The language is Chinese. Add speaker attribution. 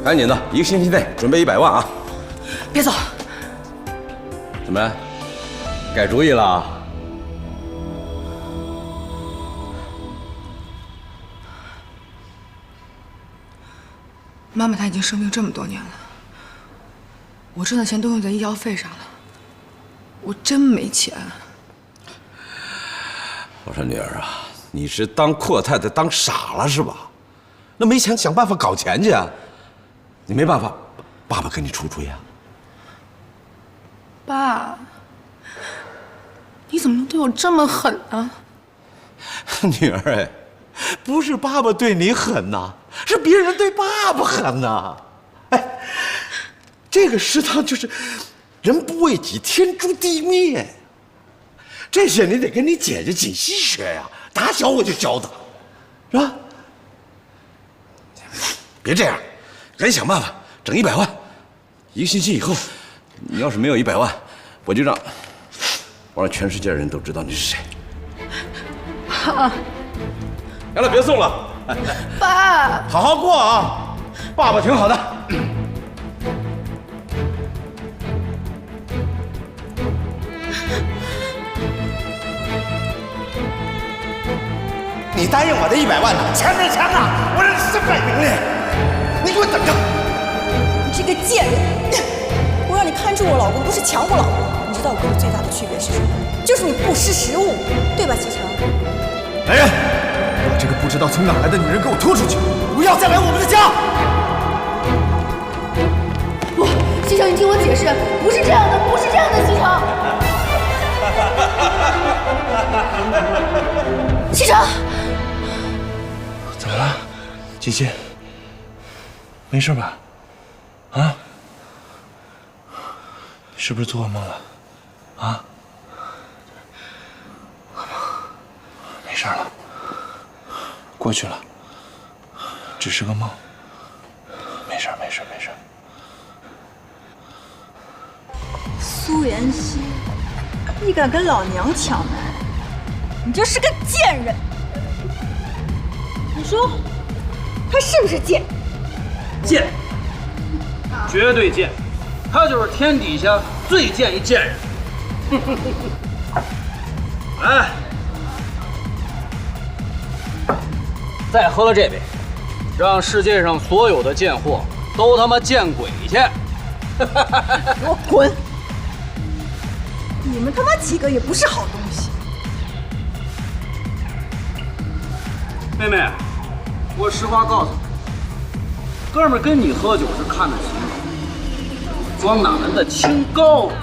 Speaker 1: 赶紧的，1个星期内准备100万啊！
Speaker 2: 别走，
Speaker 1: 怎么，改主意了？
Speaker 2: 妈妈她已经生病这么多年了，我挣的钱都用在医药费上了，我真没钱。
Speaker 1: 我说女儿啊，你是当阔太太当傻了是吧？那没钱想办法搞钱去啊！你没办法，爸爸给你出主意啊。
Speaker 2: 爸，你怎么能对我这么狠呢？
Speaker 1: 女儿哎，不是爸爸对你狠呐，是别人对爸爸狠呐。哎，这个食堂就是人不为己，天诛地灭。这些你得跟你姐姐锦溪学呀，打小我就教她，是吧？别这样，赶紧想办法整100万。1个星期以后，你要是没有100万，我让全世界人都知道你是谁。
Speaker 2: 好，
Speaker 1: 行了，别送了，
Speaker 2: 爸，
Speaker 1: 好好过啊，爸爸挺好的。
Speaker 3: 你答应我的100万呢？钱没钱呢？我让你身败名裂！你给我等着！
Speaker 4: 你这个贱人！我让你看住我老公，不是抢我老公。你知道我跟你最大的区别是什么？就是你不识时务，对吧，启程？
Speaker 3: 来人，把这个不知道从哪来的女人给我拖出去！不要再来我们的家！
Speaker 2: 不，西城，你听我解释，不是这样的，不是这样的，西城。西城。
Speaker 5: 怎么了，姐姐？没事吧？啊？是不是做噩梦了？啊？没事了，过去了，只是个梦。没事，没事，没事。
Speaker 4: 苏妍希，你敢跟老娘抢男人，你就是个贱人！你说，他是不是贱？
Speaker 6: 贱，绝对贱，他就是天底下最贱一贱人。来，再喝了这杯，让世界上所有的贱货都他妈见鬼去！
Speaker 4: 给我滚！你们他妈几个也不是好东西。
Speaker 6: 妹妹，我实话告诉你，哥们儿跟你喝酒是看得起你，装哪门子清高啊？